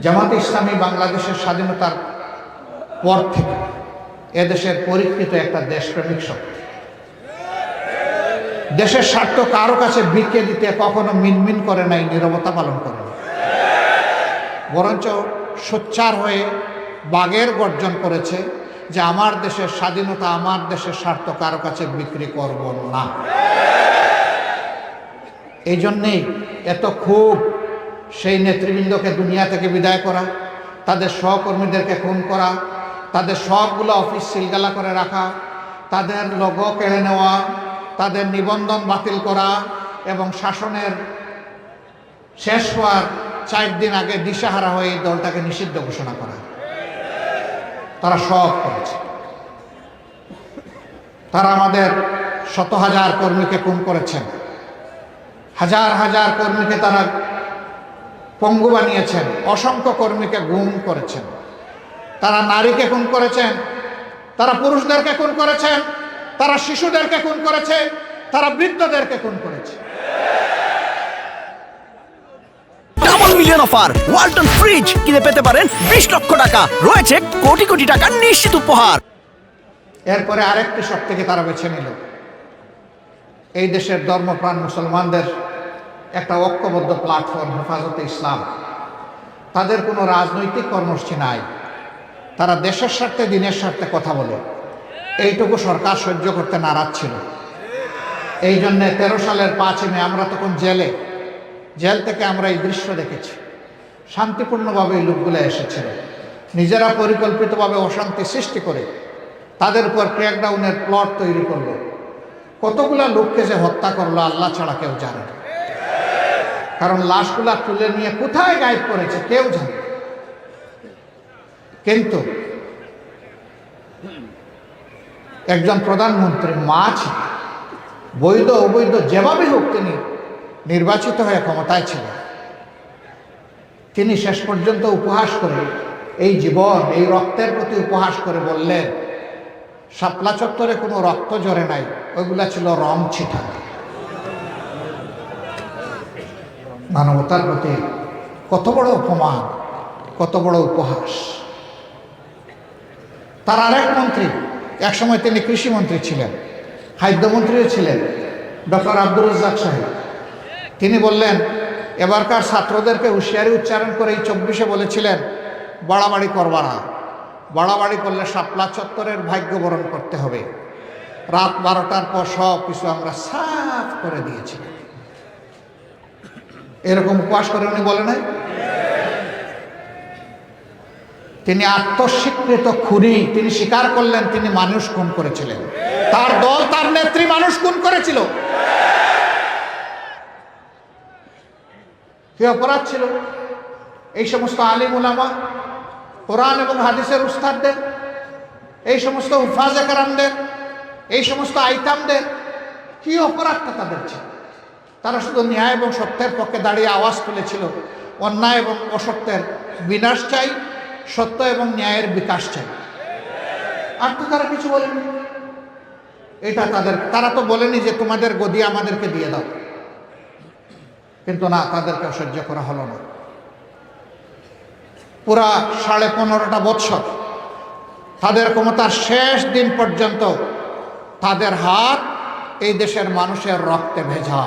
জামাতে ইসলামী বাংলাদেশের স্বাধীনতার পর থেকে এদেশের পরীক্ষিত একটা দেশপ্রেমিক শক্তি। দেশের স্বার্থ কারো কাছে বিকে দিতে কখনো মিনমিন করে নাই, নীরবতা পালন করে নাই, বরঞ্চ সোচ্চার হয়ে বাগের গর্জন করেছে যে আমার দেশের স্বাধীনতা, আমার দেশের স্বার্থ কারো কাছে বিক্রি করব না। এই জন্যেই এত খুব সেই নেতৃবৃন্দকে দুনিয়া থেকে বিদায় করা, তাদের সহকর্মীদেরকে খুন করা, তাদের সবগুলো অফিস সিলগালা করে রাখা, তাদের লোগো কেড়ে নেওয়া, তাদের নিবন্ধন বাতিল করা এবং শাসনের শেষ হওয়ার 4 দিন আগে দিশাহারা হয়ে এই দলটাকে নিষিদ্ধ ঘোষণা করা। তারা সব করেছে। তারা আমাদের শত হাজার কর্মীকে খুন করেছেন, হাজার হাজার কর্মীকে তারা পঙ্গু বানিয়েছেন, অসংখ্য কর্মীকে গুম করেছেন। তারা নারীকে খুন করেছেন, তারা পুরুষদেরকে খুন করেছেন, তারা শিশুদেরকে খুন করেছে, তারা বৃদ্ধদেরকে খুন করেছে। Double million offer Walton fridge কিনে পেতে পারেন 20 লক্ষ টাকা, রয়েছে কোটি কোটি টাকার নিশ্চিত উপহার। এরপরে আরেকটি শক্তিকে তারা বেছে নিল, এই দেশের ধর্মপ্রাণ মুসলমানদের একটা ঐক্যবদ্ধ প্ল্যাটফর্ম হেফাজতে ইসলাম। তাদের কোনো রাজনৈতিক কর্মসূচি নাই, তারা দেশের স্বার্থে দিনের স্বার্থে কথা বলে। এইটুকু সরকার সহ্য করতে নারাজ ছিল। এই জন্যে 13 সালের 5 মে আমরা তখন জেল থেকে আমরা এই দৃশ্য দেখেছি। শান্তিপূর্ণভাবে এই লোকগুলো এসেছিল, নিজেরা পরিকল্পিতভাবে অশান্তি সৃষ্টি করে তাদের উপর ক্র্যাকডাউনের প্লট তৈরি করলো। কতগুলা লোককে যে হত্যা করলো আল্লাহ ছাড়া কেউ জানে না, কারণ লাশগুলা তুলে নিয়ে কোথায় গায়েব করেছে কেউ জানে। কিন্তু একজন প্রধানমন্ত্রী মা ছিল, বৈধ অবৈধ যেভাবে হোক তিনি নির্বাচিত হয়ে ক্ষমতায় ছিলেন। তিনি শেষ পর্যন্ত উপহাস করে, এই জীবন এই রক্তের প্রতি উপহাস করে বললেন, শাপলা চত্বরে কোনো রক্ত ঝরে নাই, ওইগুলা ছিল রং ছিটা। মানবতার প্রতি কত বড় অপমান, কত বড় উপহাস। তার আরেক মন্ত্রী, একসময় তিনি কৃষিমন্ত্রী ছিলেন, খাদ্যমন্ত্রীও ছিলেন, ডক্টর আব্দুর রাজ্জাক সাহেব, তিনি বললেন এবারকার ছাত্রদেরকে হুঁশিয়ারি উচ্চারণ করে এই 24-এ বলেছিলেন, বাড়াবাড়ি করবা না, বাড়াবাড়ি করলে শাপলা চত্বরের ভাগ্য বরণ করতে হবে। রাত 12টার পর সব কিছু আমরা সাফ করে দিয়েছি। এরকম উপহাস করে উনি বলে নাই? তিনি আত্মস্বীকৃত খুনি, তিনি স্বীকার করলেন তিনি মানুষ খুন করেছিলেন, তার দল তার নেত্রী মানুষ খুন করেছিল। কি অপরাধ ছিল এই সমস্ত আলিম উলামা, কোরআন এবং হাদিসের উস্তাদদের, এই সমস্ত হুফাজে কেরামদের, এই সমস্ত আইতামদের কি অপরাধটা তাদের ছিল? তারা শুধু ন্যায় এবং সত্যের পক্ষে দাঁড়িয়ে আওয়াজ তুলেছিল, অন্যায় এবং অসত্যের বিনাশ চাই, সত্য এবং ন্যায়ের বিকাশ চাই। আর তো তারা কিছু বলেনি। এটা তারা তো বলেনি যে তোমাদের গদি আমাদেরকে দিয়ে দাও, কিন্তু না, তাদেরকে সহ্য করা হলো না। পুরা 15.5 বৎসর তাদের ক্ষমতার শেষ দিন পর্যন্ত তাদের হাত এই দেশের মানুষের রক্তে ভেজা।